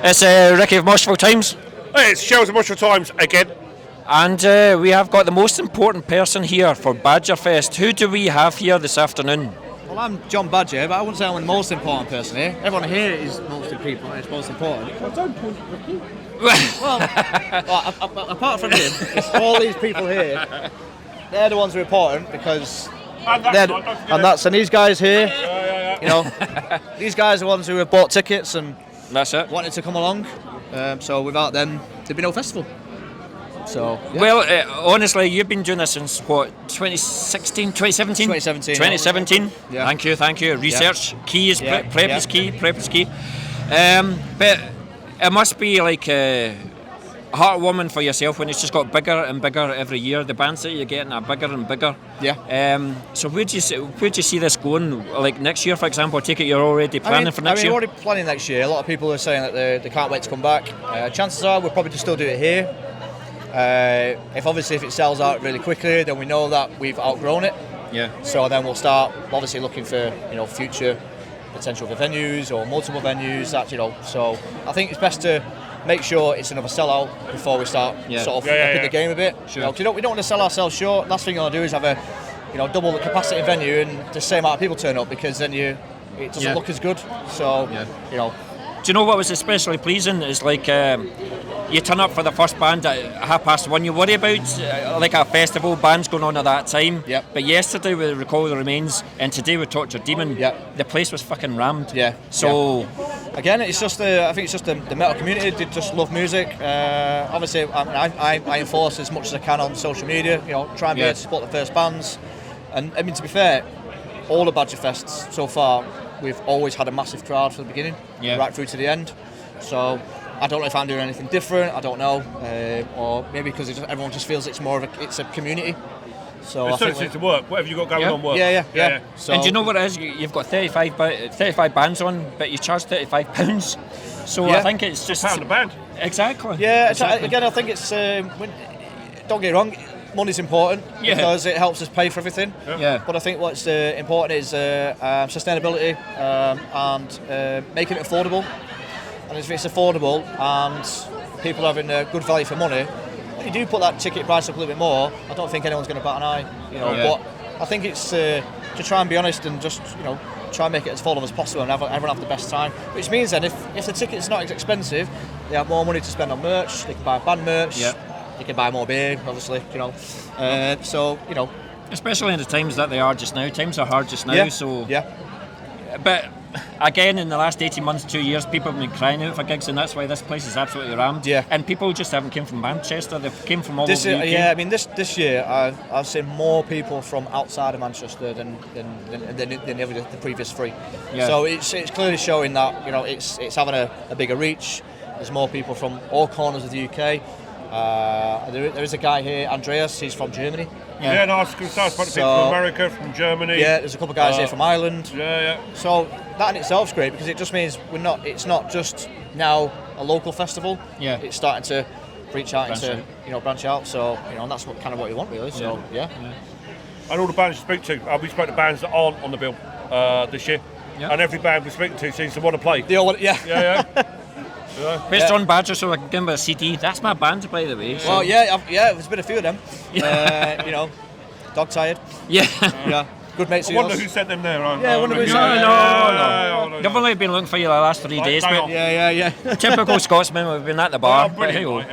It's Ricky of Moshville Times. Hey, it's Shelley of Moshville Times again. And we have got the most important person here for Badgerfest. Who do we have here this afternoon? Well, I'm John Badger, but I wouldn't say I'm the most important person here. Everyone here is most important. Well, don't point Ricky. well, apart from him, it's all these people here. They're the ones who are important because and these guys here. You know, these guys are the ones who have bought tickets and that's it. Wanted to come along. So without them, there'd be no festival. So yeah. Well, honestly, you've been doing this since what, 2016, 2017? 2017. Yeah. Thank you. Research key is prep is key. But it must be like heartwarming for yourself when it's just got bigger and bigger every year. The bands that you're getting are bigger and bigger. Yeah. So where do you see this going? Like next year, for example, I take it you're already planning for next year? We're already planning next year. A lot of people are saying that they can't wait to come back. Chances are we'll probably just still do it here. If it sells out really quickly, then we know that we've outgrown it. Yeah. So then we'll start obviously looking for future potential for venues or multiple venues. So I think it's best to make sure it's another sellout before we start upping the game a bit. Sure. We don't want to sell ourselves short. Last thing you want to do is have a double the capacity venue and the same amount of people turn up, because then it doesn't look as good. So Do you know what was especially pleasing is like you turn up for the first band at 1:30. You worry about like a festival, bands going on at that time. Yep. But yesterday we Recall the Remains and today we Tortured Demon. Yep. The place was fucking rammed. Yeah. So again, it's just I think it's just the metal community. They just love music. Obviously, I enforce as much as I can on social media. Try and be able to support the first bands. And I mean, to be fair, all the Badgerfests so far, we've always had a massive crowd from the beginning, right through to the end. So I don't know if I'm doing anything different. I don't know, or maybe because everyone just feels it's more of it's a community. So it seems to work. Whatever you got going on works. Yeah. So, and do you know what it is? You've got 35 bands on, but you charge £35. So I think it's just £1 a band. Exactly. Yeah. Exactly. Again, I think it's. Don't get me wrong. Money's important because it helps us pay for everything. Yeah. But I think what's important is sustainability and making it affordable. And if it's affordable and people are having good value for money, when you do put that ticket price up a little bit more, I don't think anyone's going to bat an eye. But I think it's to try and be honest and just try and make it as affordable as possible and everyone have the best time. Which means then if the ticket's not as expensive, they have more money to spend on merch. They can buy band merch. Yeah. You can buy more beer, obviously. Especially in the times that they are just now. Times are hard just now. But again, in the last 18 months, 2 years, people have been crying out for gigs, and that's why this place is absolutely rammed. Yeah. And people just haven't come from Manchester; they've came from all over the UK. Yeah, I mean, this year I've seen more people from outside of Manchester than the previous three. Yeah. So it's clearly showing that it's having a bigger reach. There's more people from all corners of the UK. There is a guy here, Andreas. He's from Germany. Yeah, no, I was going to say, people from America, from Germany. Yeah, there's a couple of guys here from Ireland. Yeah. So that in itself is great because it just means it's not just now a local festival. Yeah. It's starting to reach out branch out. So and that's what you want really. So yeah. And all the bands you speak to, we spoke to bands that aren't on the bill this year, and every band we speak to seems to want to play. They all want, Yeah. Where's John Badger, so I can give him a CD? That's my band, by the way. So. Well, there's been a few of them. Dog Tired. Yeah. Good mates. I wonder who sent them there. I wonder who sent them. No. They've only been looking for you the last 3 days. But Yeah. Typical Scotsman, we've been at the bar. Brilliant.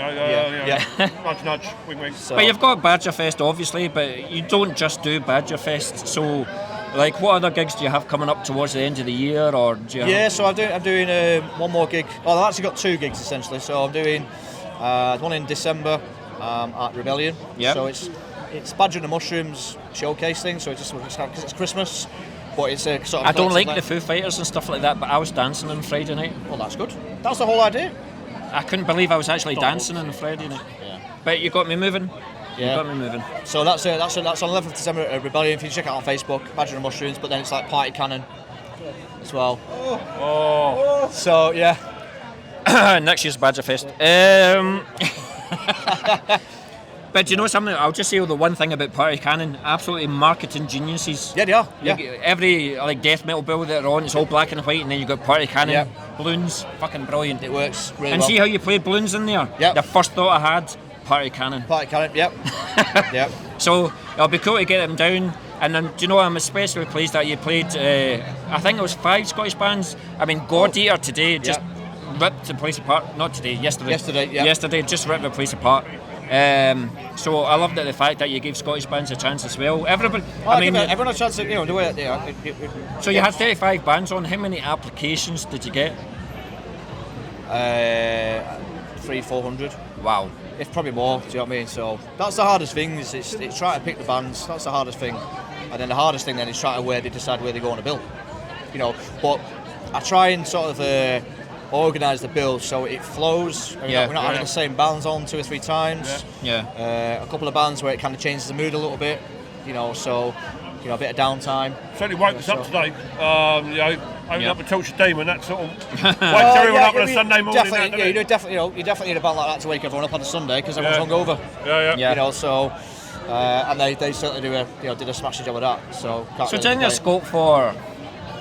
Nudge. Wink. So. But you've got Badgerfest, obviously, but you don't just do Badgerfest. So, like, what other gigs do you have coming up towards the end of the year, or do you have... So I'm doing one more gig. Well, I've actually got 2 gigs essentially. So I'm doing one in December at Rebellion. Yeah. So it's Badger and the Mushrooms showcase thing. So it's just because it's Christmas, but it's a sort of. I don't like the Foo Fighters and stuff like that, but I was dancing on Friday night. Well, that's good. That's the whole idea. I couldn't believe I was actually dancing on Friday night. Yeah. But you got me moving. Yeah. You got me moving. So that's on 11th of December at Rebellion. If you check it out on Facebook, Badger and Mushrooms. But then it's like Party Cannon as well. Oh. So yeah. Next year's Badgerfest. But do you know something? I'll just say the one thing about Party Cannon, absolutely marketing geniuses. Yeah, they are. Like, every death metal bill that they're on, it's all black and white, and then you've got Party Cannon balloons. Fucking brilliant. It works really and well. see how you played balloons in there? Yeah. The first thought I had, Party Cannon. Party Cannon, yep. Yep. So it'll be cool to get them down. And then, do you know, I'm especially pleased that you played, I think it was 5 Scottish bands. I mean, God Eater today just ripped the place apart. Not today, yesterday. Yesterday, just ripped the place apart. So I loved the fact that you gave Scottish bands a chance as well. Everybody, everyone a chance to, do it. So you had 35 bands on. How many applications did you get? 300-400. Wow. It's probably more, do you know what I mean? So that's the hardest thing, is it's trying to pick the bands. That's the hardest thing. And then the hardest thing then is trying to decide where they go on a bill. But I try and sort of organise the bill so it flows. We're not having the same bands on 2 or 3 times. A couple of bands where it kind of changes the mood a little bit. So a bit of downtime. Certainly woke us up today. Opening up a Torture Demon, that sort of wakes everyone up on a Sunday morning. Definitely, you definitely need a band like that to wake everyone up on a Sunday because everyone's hungover. And they certainly did a smashing job of that. So do you think there's scope for?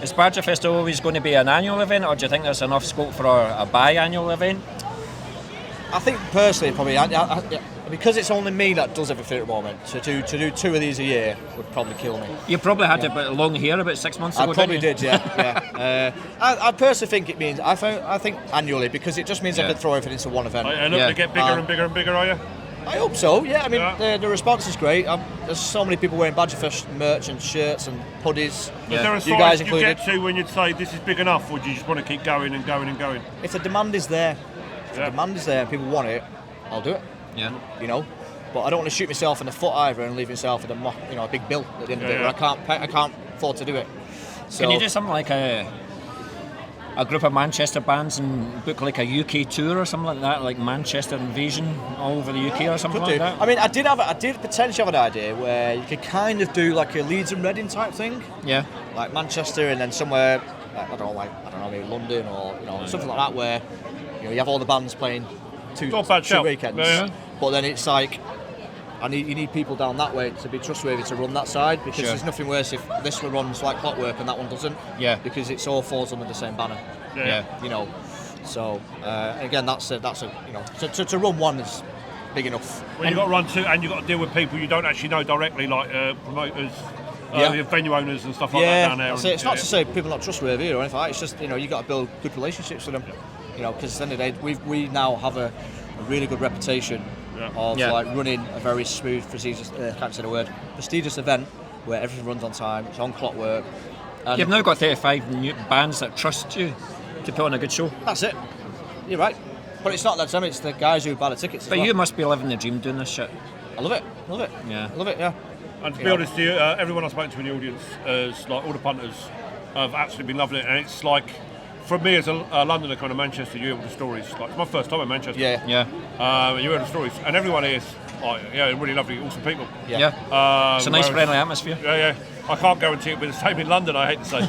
Is Badgerfest always going to be an annual event, or do you think there's enough scope for a biannual event? I think personally, probably, because it's only me that does everything at the moment. To do 2 of these a year would probably kill me. You probably had a bit of long hair about 6 months ago. I probably did, yeah. I personally think it means I think annually, because it just means I can throw everything into one event. And they get bigger and bigger and bigger, are you? I hope so, yeah. I mean, the response is great. There's so many people wearing Badgerfest merch and shirts and hoodies. Is there a size you get to when you'd say this is big enough, or do you just want to keep going and going and going? If the demand is there, and people want it, I'll do it. Yeah. But I don't want to shoot myself in the foot either and leave myself with a big bill at the end of it where I can't afford to do it. So, can you do something like a group of Manchester bands and book like a UK tour or something like that, like Manchester Invasion all over the UK or something like that? I mean, I did potentially have an idea where you could kind of do like a Leeds and Reading type thing. Yeah. Like Manchester and then somewhere, I don't know, maybe London or something like that, where you have all the bands playing two weekends. Yeah. But then it's like, you need people down that way to be trustworthy to run that side, because there's nothing worse if this one runs like clockwork and that one doesn't. Yeah. Because it's all falls under the same banner. Yeah. So again, that's a to run one is big enough. Well, you've got to run 2, and you've got to deal with people you don't actually know directly, like promoters, venue owners and stuff like that down there. It's not to say people are not trustworthy or anything. It's just you've got to build good relationships with them. Because at the end of the day, we now have a really good reputation of like running a very smooth, prestigious event where everything runs on time, it's on clockwork. You've now got 35 new bands that trust you to put on a good show. That's it. You're right. But it's not them, it's the guys who buy the tickets. But you must be living the dream doing this shit. I love it. Yeah. I love it, yeah. And to be honest to you, everyone I've spoken to in the audience, like all the punters, have absolutely been loving it. And it's like, for me as a Londoner, kind of Manchester, you hear all the stories. Like, it's my first time in Manchester. Yeah. You hear the stories, and everyone here is really lovely, awesome people. Yeah. It's a nice, friendly atmosphere. Yeah. I can't guarantee it'll be the same in London, I hate to say.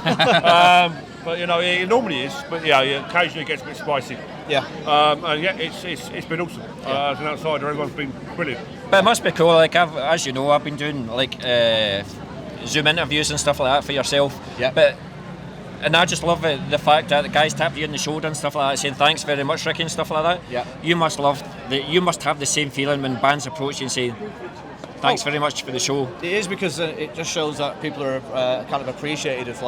But it normally is. But occasionally it gets a bit spicy. Yeah. And it's been awesome. As an outsider, everyone's been brilliant. But it must be cool. Like as you know, I've been doing like Zoom interviews and stuff like that for yourself. Yeah. And I just love the fact that the guys tap you on the shoulder and stuff like that, saying thanks very much, Ricky, and stuff like that. Yeah. You must have the same feeling when bands approach you and say thanks very much for the show. It is, because it just shows that people are kind of appreciated of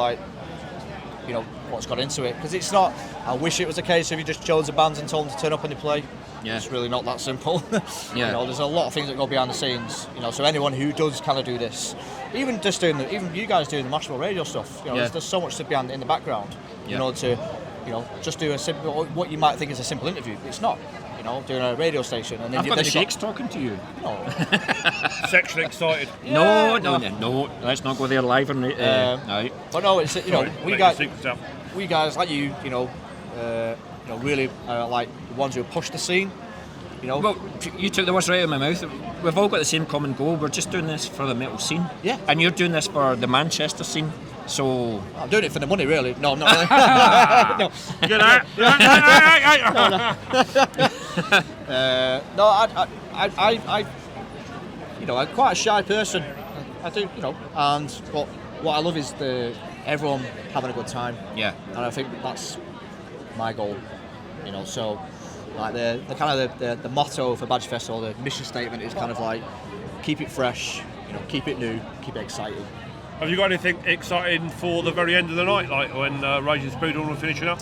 what's got into it. Because it's not, I wish it was a case of you just chose the bands and told them to turn up and they play. Yeah. It's really not that simple. Yeah. There's a lot of things that go behind the scenes. So anyone who does kind of do this, even you guys doing the Moshville radio stuff, there's so much behind in the background. To just do a simple, what you might think is a simple interview. It's not. Doing a radio station, and then I've got the Shakes talking to you. No. Sexually excited. No. Let's not go there live and right. But no, it's we guys like you, really like the ones who push the scene. Well, you took the words right out of my mouth. We've all got the same common goal. We're just doing this for the metal scene. Yeah. And you're doing this for the Manchester scene. So I'm doing it for the money, really. No, I'm not really. No. Get out! I'm quite a shy person. I do, but what I love is everyone having a good time. Yeah. And I think that's my goal. So like the kind of the motto for Badgerfest, or the mission statement, is kind of like keep it fresh, keep it new, keep it exciting. Have you got anything exciting for the very end of the night, like when Raging Spoodle are finishing up?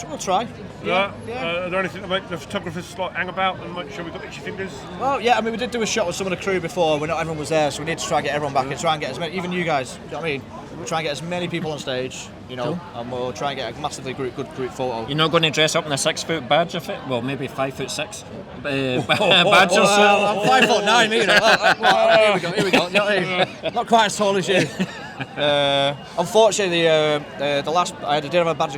We'll try. Yeah. Are there anything to make the photographers hang about and make sure we've got itchy fingers? Well, yeah. I mean, we did do a shot with some of the crew before when not everyone was there, so we need to try and get everyone back and try and get as many, even you guys. You know what I mean? We'll try and get as many people on stage, Cool. and we'll try and get a massively good group photo. You're not going to dress up in a 6-foot badger fit? Well, maybe 5'6". Badger suit. I'm 5'9", here we go. You know what I mean? Not quite as tall as you. Unfortunately, the last I did have a badger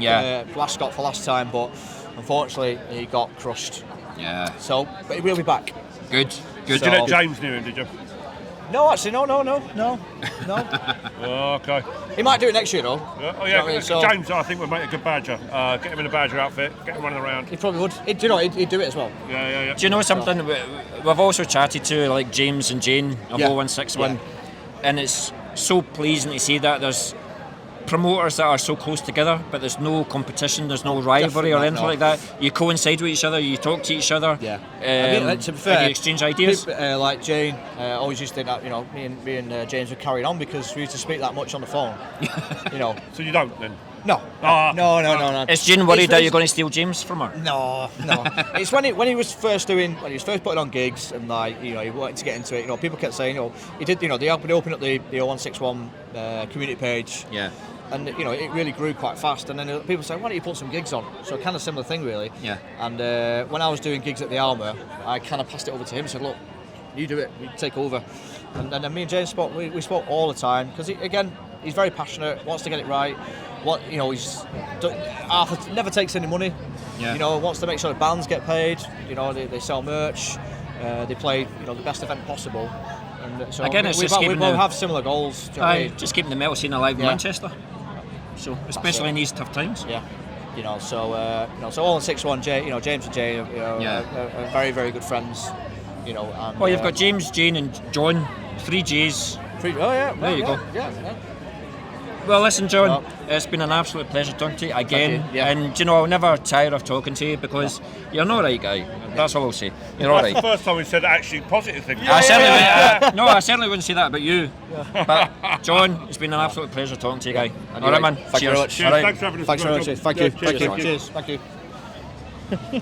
mascot for last time, but unfortunately he got crushed. Yeah. So, but he will be back. Good. Did you let James near him? Did you? No, actually, no. Oh, okay. He might do it next year, though. Yeah. Oh, yeah. You know what I mean? So, James, I think would make a good badger. Get him in a badger outfit, get him running around. he probably would. He'd do it as well. Yeah. Do you know something? We've also chatted to like James and Jane of 0161, and it's so pleasing to see that there's promoters that are so close together, but there's no competition, there's no rivalry or anything like that. You coincide with each other, you talk to each other. Yeah. I mean, to be fair, you exchange ideas. People, like Jane, always used to think that me and James were carrying on because we used to speak that much on the phone. So you don't then? No. Is Jane worried that you're going to steal James from her? No. It's when he was first putting on gigs and he wanted to get into it. People kept saying, he did. They opened up the 0161 community page. Yeah. And it really grew quite fast. And then people say, why don't you put some gigs on? So kind of similar thing, really. Yeah. And when I was doing gigs at the Alma, I kind of passed it over to him and said, look, you do it, you take over. And then me and James spoke. We spoke all the time because he's very passionate, wants to get it right. Arthur never takes any money. Yeah. Wants to make sure the bands get paid. They sell merch. They play the best event possible. And so again, it's just we both have similar goals. Do you know what I mean? Just keeping the metal scene alive in Manchester. So especially in these tough times. Yeah. So 0161, James and Jane, are very, very good friends. And, you've got James, Jane, and John, 3 J's. Oh yeah. There you go. Yeah. Well, listen, John, it's been an absolute pleasure talking to you again. You. Yeah. And I'll never tire of talking to you because you're an alright guy. That's all I'll say. You're That's alright. the first time we said actually positive things. I certainly wouldn't say that about you. Yeah. But John, it's been an absolute pleasure talking to you, guy. Alright, man. Thank you very much. Cheers. Thanks for having us. Thanks very much. Thank you. Cheers. Thank you.